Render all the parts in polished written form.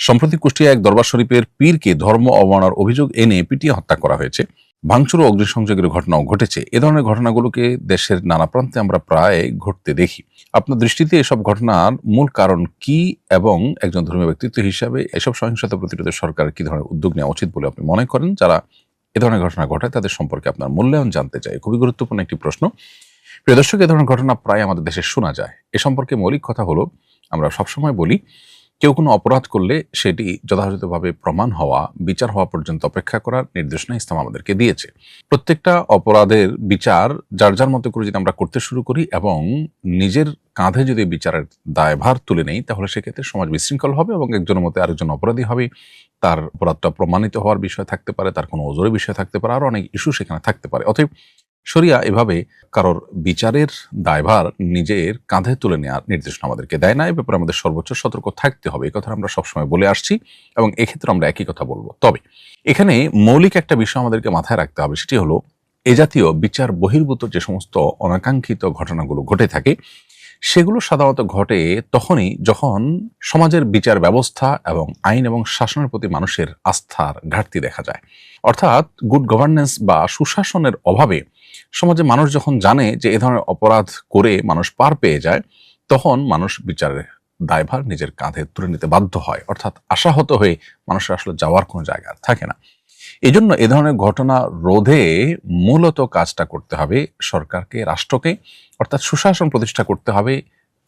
সম্প্রতি কুষ্টিয়া এক দরবার শরীফের পীরকে ধর্ম অবমাননার অভিযোগ এনে পিটিয়ে হত্যা করা হয়েছে। ভাঙচুর ও অগ্নিসংযোগের ঘটনাও ঘটেছে। এ ধরনের ঘটনাগুলোকে দেশের নানা প্রান্তে আমরা প্রায় ঘটতে দেখি। আপনার দৃষ্টিতে এসব ঘটনার মূল কারণ কি এবং একজন ধর্মীয় ব্যক্তিত্ব হিসাবে এসব সহিংসতা প্রতিরোধে সরকার কি ধরনের উদ্যোগ নেওয়া উচিত বলে আপনি মনে করেন? যারা এ ধরনের ঘটনা ঘটায় তাদের সম্পর্কে আপনার মূল্যায়ন জানতে চাই। খুবই গুরুত্বপূর্ণ একটি প্রশ্ন। প্রিয় দর্শক, এ ধরনের ঘটনা প্রায় আমাদের দেশে শোনা যায়। এ সম্পর্কে মৌলিক কথা হলো, আমরা সবসময় বলি, কেউ কোনো অপরাধ করলে সেটি যথাযথভাবে প্রমাণ হওয়া, বিচার হওয়া পর্যন্ত অপেক্ষা করার নির্দেশনা ইসলাম আমাদেরকে দিয়েছে। প্রত্যেকটা অপরাধের বিচার যার যার মতো করে যদি আমরা করতে শুরু করি এবং নিজের কাঁধে যদি বিচারের দায়ভার তুলে নেই, তাহলে সেক্ষেত্রে সমাজ বিশৃঙ্খল হবে এবং একজনের মধ্যে আরেকজন অপরাধী হবে। তার অপরাধটা প্রমাণিত হওয়ার বিষয় থাকতে পারে, তার কোনো ওজোরের বিষয় থাকতে পারে, আরো অনেক ইস্যু সেখানে থাকতে পারে। অতএব শরিয়া এভাবে কারোর বিচারের দায়ভার নিজের কাঁধে তুলে নেওয়ার নির্দেশনা আমাদেরকে দেয় না। এ ব্যাপারে আমাদের সর্বোচ্চ সতর্ক থাকতে হবে। এই কথা আমরা সবসময় বলে আসছি এবং এক্ষেত্রে আমরা একই কথা বলবো। তবে এখানে মৌলিক একটা বিষয় আমাদেরকে মাথায় রাখতে হবে, সেটি হলো এ জাতীয় বিচার বহির্ভূত যে সমস্ত অনাকাঙ্ক্ষিত ঘটনাগুলো ঘটে থাকে, সেগুলো সাধারণত ঘটে তখনই যখন সমাজের বিচার ব্যবস্থা এবং আইন এবং শাসনের প্রতি মানুষের আস্থার ঘাটতি দেখা যায়। অর্থাৎ গুড গভর্নেন্স বা সুশাসনের অভাবে সমাজে মানুষ যখন জানে যে এ ধরনের অপরাধ করে মানুষ পার পেয়ে যায়, তখন মানুষ বিচারের দায়ভার নিজের কাঁধে তুলে নিতে বাধ্য হয়। অর্থাৎ আশাহত হয়ে মানুষের আসলে যাওয়ার কোনো জায়গা থাকে না। এই জন্য এ ধরনের ঘটনা রোধে মূলত কাজটা করতে হবে সরকারকে, রাষ্ট্রকে, অর্থাৎ সুশাসন প্রতিষ্ঠা করতে হবে।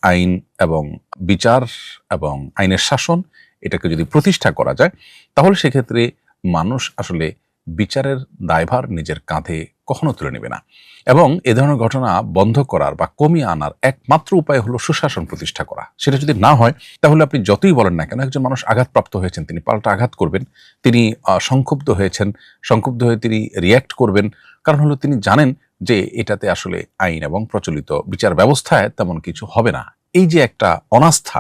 আইন এবং বিচার এবং আইনের শাসন, এটাকে যদি প্রতিষ্ঠা করা যায়, তাহলে সেক্ষেত্রে মানুষ আসলে বিচারের দায়ভার নিজের কাঁধে কখনো তুলে নেবে না। এবং এ ধরনের ঘটনা বন্ধ করার বা কমিয়ে আনার একমাত্র উপায় হলো সুশাসন প্রতিষ্ঠা করা। সেটা যদি না হয়, তাহলে আপনি যতই বলেন না কেন, একজন মানুষ আঘাতপ্রাপ্ত হয়েছেন, তিনি পাল্টা আঘাত করবেন, তিনি সংক্ষুব্ধ হয়েছেন, সংক্ষুব্ধ হয়ে তিনি রিয়্যাক্ট করবেন। কারণ হলো তিনি জানেন যে এটাতে আসলে আইন এবং প্রচলিত বিচার ব্যবস্থায় তেমন কিছু হবে না। এই যে একটা অনাস্থা,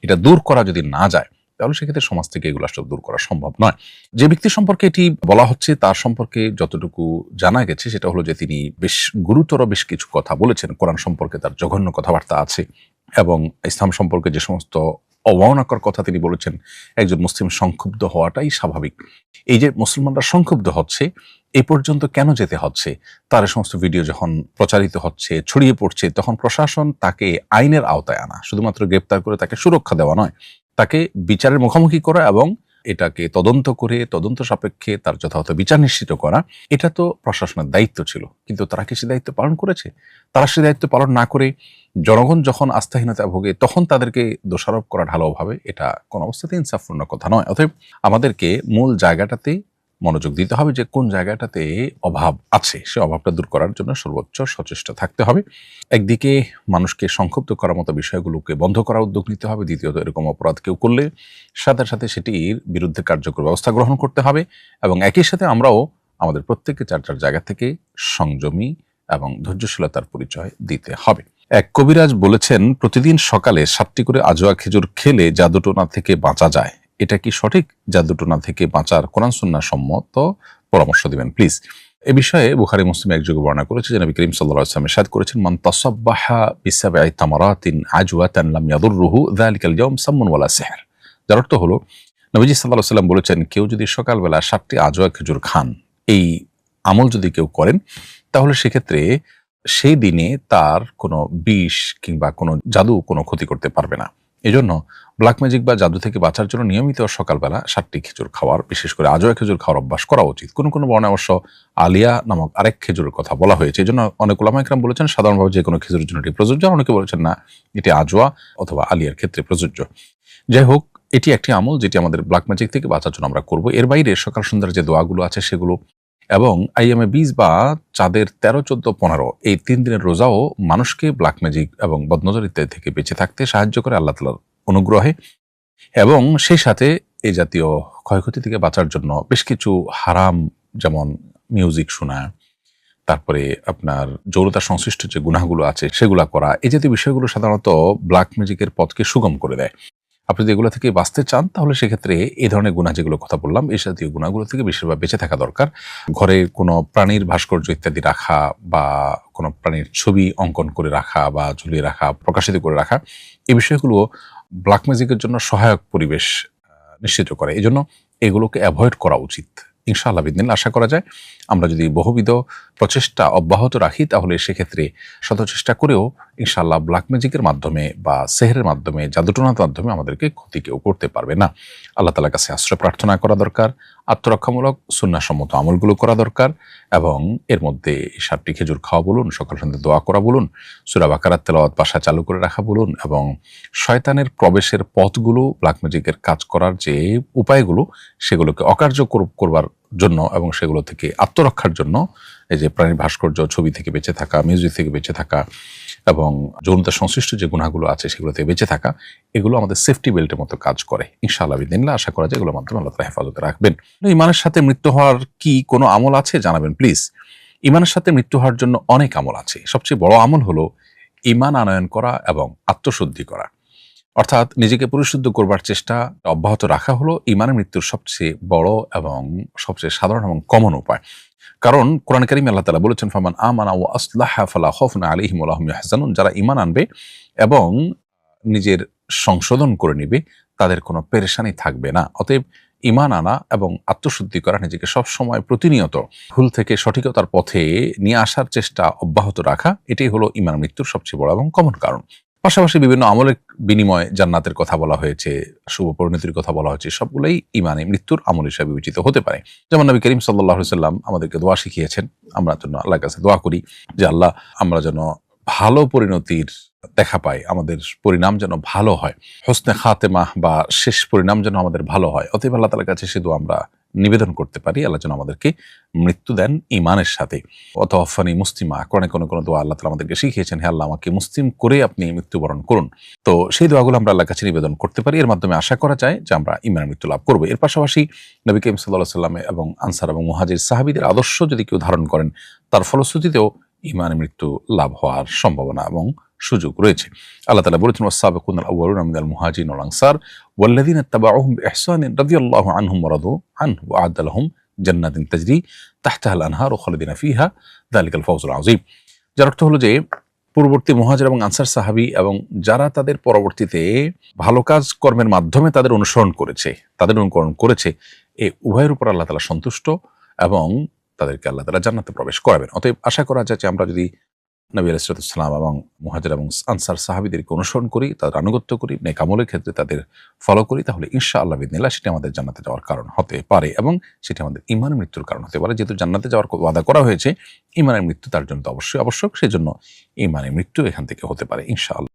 এটা দূর করা যদি না যায়, তাহলে সেক্ষেত্রে সমাজ থেকে এগুলো আসলে দূর করা সম্ভব নয়। যে ব্যক্তি সম্পর্কে এটি বলা হচ্ছে, তার সম্পর্কে যতটুকু জানা গেছে সেটা হলো যে তিনি বেশ গুরুতর বেশ কিছু কথা বলেছেন। কোরআন সম্পর্কে তার জঘন্য কথাবার্তা আছে এবং ইসলাম সম্পর্কে যে সমস্ত অবমাননাকর কথা তিনি বলেছেন, একজন মুসলিম সংক্ষুব্ধ হওয়াটাই স্বাভাবিক। এই যে মুসলমানরা সংক্ষুব্ধ হচ্ছে, এই পর্যন্ত কেন যেতে হচ্ছে? তার সমস্ত ভিডিও যখন প্রচারিত হচ্ছে, ছড়িয়ে পড়ছে, তখন প্রশাসন তাকে আইনের আওতায় আনা, শুধুমাত্র গ্রেপ্তার করে তাকে সুরক্ষা দেওয়া নয়, তাকে বিচারের মুখোমুখি করা এবং এটাকে তদন্ত করে তদন্ত সাপেক্ষে তার যথাযথ বিচার নিশ্চিত করা, এটা তো প্রশাসনের দায়িত্ব ছিল। কিন্তু তারা কি সে দায়িত্ব পালন করেছে? তারা সে দায়িত্ব পালন না করে জনগণ যখন আস্থাহীনতা ভোগে, তখন তাদেরকে দোষারোপ করা ঢালাওভাবে, এটা কোন অবস্থাতে ইনসাফপূর্ণ কথা নয়। অতএব আমাদেরকে মূল জায়গাটাতে মনোযোগ দিতে হবে যে কোন জায়গাটাতে অভাব আছে, সে অভাবটা দূর করার জন্য সর্বোচ্চ সচেষ্ট থাকতে হবে। একদিকে মানুষকে সংক্ষুব্ধ করার মতো বিষয়গুলোকে বন্ধ করার উদ্যোগ নিতে হবে। দ্বিতীয়ত, এরকম অপরাধ কেউ করলে সাথে সাথে সেটির বিরুদ্ধে কার্যকর ব্যবস্থা গ্রহণ করতে হবে এবং একই সাথে আমরাও আমাদের প্রত্যেককে যার যার জায়গা থেকে সংযমী এবং ধৈর্যশীলতার পরিচয় দিতে হবে। এক কবিরাজ বলেছেন, প্রতিদিন সকালে 7টি করে আজোয়া খেজুর খেলে জাদুটোনা থেকে বাঁচা যায়। এটা কি সঠিক? জাদুটোনা থেকে বাঁচার কোরআন সুন্নাহ সম্মত পরামর্শ দিবেন প্লিজ। এ বিষয়ে বুখারী মুসলিম একযোগে বর্ণনা করেছে যে নবী করিম সাল্লাল্লাহু আলাইহি ওয়াসাল্লাম ইরশাদ করেছেন, মান তাসাব্বাহা বিসাবঈ তামারাতিন আজওয়াতান লাম ইয়াদুররুহু যালিকাল ইয়াওম সামুন ওয়ালা সিহর। যার অর্থ হলো, নবীজি সাল্লাল্লাহু আলাইহি ওয়াসাল্লাম বলেছেন, কেউ যদি সকালবেলা 7টি আজওয়া খেজুর খান, এই আমল যদি কেউ করেন, তাহলে সেক্ষেত্রে সেই দিনে তার কোনো বিষ কিংবা কোনো জাদু কোনো ক্ষতি করতে পারবে না। এজন্য ব্ল্যাক ম্যাজিক বা জাদু থেকে বাঁচার জন্য নিয়মিত সকালবেলা 7টি খেজুর খাওয়ার, বিশেষ করে আজওয়া খেজুর খাওয়ার অভ্যাস করা উচিত। কোনো কোনো বর্ণায় অবশ্য আলিয়া নামক আরেক খেজুরের কথা বলা হয়েছে। এই জন্য অনেক উলামা ইকরাম বলেছেন সাধারণভাবে যে কোনো খেজুরের জন্য এটি প্রযোজ্য, আর অনেকে বলেছেন না, এটি আজওয়া অথবা আলিয়ার ক্ষেত্রে প্রযোজ্য। যাই হোক, এটি একটি আমল যেটি আমাদের ব্ল্যাক ম্যাজিক থেকে বাঁচার জন্য আমরা করব। এর বাইরে সকাল সন্ধ্যার যে দোয়াগুলো আছে সেগুলো এবং আইয়ামে 20 বা চাঁদের 13, 14, 15 এই 3 দিনের রোজাও মানুষকে ব্ল্যাক ম্যাজিক এবং বদনজর ইত্যাদি থেকে বেঁচে থাকতে সাহায্য করে আল্লাহ তাআলার অনুগ্রহে। এবং সেই সাথে এই জাতীয় ক্ষয়ক্ষতি থেকে বাঁচার জন্য বেশ কিছু হারাম, যেমন মিউজিক শোনা, তারপরে আপনার যৌনতা সংশ্লিষ্ট যে গুনাহগুলো আছে সেগুলা করা, এই জাতীয় বিষয়গুলো সাধারণত ব্ল্যাক ম্যাজিকের পথকে সুগম করে দেয়। আপনি যদি এগুলো থেকে বাঁচতে চান, তাহলে সেক্ষেত্রে এই ধরনের গুনাহ যেগুলো কথা বললাম, এই জাতীয় গুনাহগুলো থেকে বেশিরভাগ বেঁচে থাকা দরকার। ঘরে কোনো প্রাণীর ভাস্কর্য ইত্যাদি রাখা বা কোনো প্রাণীর ছবি অঙ্কন করে রাখা বা ঝুলিয়ে রাখা, প্রকাশিত করে রাখা, এই বিষয়গুলো ব্ল্যাক ম্যাজিকের জন্য সহায়ক পরিবেশ নিশ্চিত করে। এই জন্য এগুলোকে অ্যাভয়েড করা উচিত। ইনশাআল্লাহ বিদিনিল্লাহ আশা করা যায় আমরা যদি বহুবিধ প্রচেষ্টা অব্যাহত রাখি তাহলে সেক্ষেত্রে শত চেষ্টা করেও ইনশাআল্লাহ ব্ল্যাক ম্যাজিকের মাধ্যমে বা সেহরের মাধ্যমে জাদুটোনার মাধ্যমে আমাদেরকে ক্ষতি কেউ করতে পারবে না। আল্লাহ তাআলার কাছে আশ্রয় প্রার্থনা করা দরকার, আত্মরক্ষামূলক সুন্নাহসম্মত আমলগুলো করা দরকার এবং এর মধ্যে 7টি খেজুর খাওয়া বলুন, সকাল সন্ধ্যা দোয়া করা বলুন, সূরা বাকারার তেলাওয়াত বাসায় চালু করে রাখা বলুন এবং শয়তানের প্রবেশের পথগুলো ব্ল্যাক ম্যাজিকের কাজ করার যে উপায়গুলো সেগুলোকে অকার্যকর করবার জন্য এবং সেগুলো থেকে আত্মরক্ষার জন্য এই যে প্রাণীর ভাস্কর্য, ছবি থেকে বেঁচে থাকা, মিউজিক থেকে বেঁচে থাকা এবং যৌনতা সংশ্লিষ্ট যে গুণাগুলো আছে সেগুলো থেকে বেঁচে থাকা, এগুলো আমাদের সেফটি বেল্টের মতো কাজ করে। ইনশাআল্লাহ বিদিনিল্লাহ আশা করা যায় এগুলোর মাধ্যমে আল্লাহ তাআলা হেফাজতে রাখবেন। ঈমানের সাথে মৃত্যু হওয়ার কি কোনো আমল আছে জানাবেন প্লিজ। ঈমানের সাথে মৃত্যু হওয়ার জন্য অনেক আমল আছে। সবচেয়ে বড় আমল হলো ঈমান আনয়ন করা এবং আত্মশুদ্ধি করা, অর্থাৎ নিজেকে পরিশুদ্ধ করবার চেষ্টা অব্যাহত রাখা হলো ঈমানের মৃত্যুর সবচেয়ে বড় এবং সবচেয়ে সাধারণ এবং কমন উপায়। কারণ কোরআন কারীমে আল্লাহ তাআলা বলেছেন, ফামান আমানা ওয়া আসলাহা ফালা খাউফুন আলাইহিম ওয়া লাহুম ইয়াহজানুন, যারা ঈমান আনবে এবং নিজের সংশোধন করে নিবে তাদের কোনো পেরেশানি থাকবে না। অতএব ঈমান আনা এবং আত্মশুদ্ধি করা, নিজেকে সবসময় প্রতিনিয়ত ভুল থেকে সঠিকতার পথে নিয়ে আসার চেষ্টা অব্যাহত রাখা, এটাই হলো ঈমান মৃত্যুর সবচেয়ে বড় এবং কমন কারণ। পাশাপাশি বিভিন্ন আমলের বিনিময়ে জান্নাতের কথা বলা হয়েছে, শুভ পরিণতির কথা বলা হয়েছে, সবগুলোই ঈমানে মৃত্যুর আমল হিসেবে বিবেচিত হতে পারে। যেমন নবী করিম সাল্লাল্লাহু আলাইহি ওয়াসাল্লাম আমাদেরকে দোয়া শিখিয়েছেন, আমরা জন্য আল্লাহর কাছে দোয়া করি যে আল্লাহ আমরা যেন ভালো পরিণতির দেখা পাই, আমাদের পরিণাম যেন ভালো হয়, হোসনে খাতেমাহ বা শেষ পরিণাম যেন আমাদের ভালো হয়। অতএব আল্লাহ তাআলার কাছে সে দোয়া আমরা নিবেদন করতে পারি, আল্লাহ যেন আমাদেরকে মৃত্যু দেন ঈমানের সাথে। ওয়াতাওয়াফানি মুসলিমা, কোরআনে কোনো দোয়া আল্লাহ তাআলা আমাদেরকে শিখিয়েছেন, হে আল্লাহ আমাকে মুসলিম করে আপনি মৃত্যুবরণ করুন। তো সেই দোয়াগুলো আমরা আল্লাহর কাছে নিবেদন করতে পারি, এর মাধ্যমে আশা করা যায় যে আমরা ঈমানের মৃত্যু লাভ করব। এর পাশাপাশি নবী করিম সাল্লাল্লাহু আলাইহি ওয়াসাল্লাম এবং আনসার এবং মুহাজির সাহাবীদের আদর্শ যদি কেউ ধারণ করেন তার ফলশ্রুতিতেও ঈমানের মৃত্যু লাভ হওয়ার সম্ভাবনা এবং সুযোগ রয়েছে। আল্লাহ তাআলা বলেছেন, ওয়াস-সাবিকুনাল আউয়ালুনা মিনাল মুহাজিরিন ওয়াল আনসার ওয়াল্লাযীনা ইত্তাবাউহুম বিইহসানিন রাদিয়াল্লাহু আনহুম ওয়া রাদু আনহু ওয়া আ'আদ্দা লাহুম জান্নাতিন তাজরি তাহতাহাল আনহারু খালিদিনা ফিহা যালিকাল ফাওজুল আযীম। যার অর্থ হলো যে পূর্ববর্তী মুহাজির এবং আনসার সাহাবী এবং যারা তাদের পরবর্তীতে ভালো কাজ কর্মের মাধ্যমে তাদের অনুসরণ করেছে, তাদের অনুকরণ করেছে, এই উভয়ের উপর আল্লাহ তাআলা সন্তুষ্ট এবং তাদেরকে আল্লাহ তাআলা জান্নাতে প্রবেশ করাবেন। অতএব আশা করা যায় যে আমরা যদি নবী আলাইহিস সালাম এবং মুহাজির এবং আনসার সাহাবীদেরকে অনুসরণ করি, তাদের আনুগত্য করি, নেক আমলের ক্ষেত্রে তাদের ফলো করি, তাহলে ইনশাআল্লাহ বিদিনিল্লাহ সেটি আমাদের জান্নাতে যাওয়ার কারণ হতে পারে এবং সেটি আমাদের ঈমানের মৃত্যুর কারণ হতে পারে। যেহেতু জান্নাতে যাওয়ার ওয়াদা করা হয়েছে, ঈমানের মৃত্যু তার জন্য তো অবশ্যই আবশ্যক, সেজন্য ঈমানের মৃত্যু এখান থেকে হতে পারে ইনশাআল্লাহ।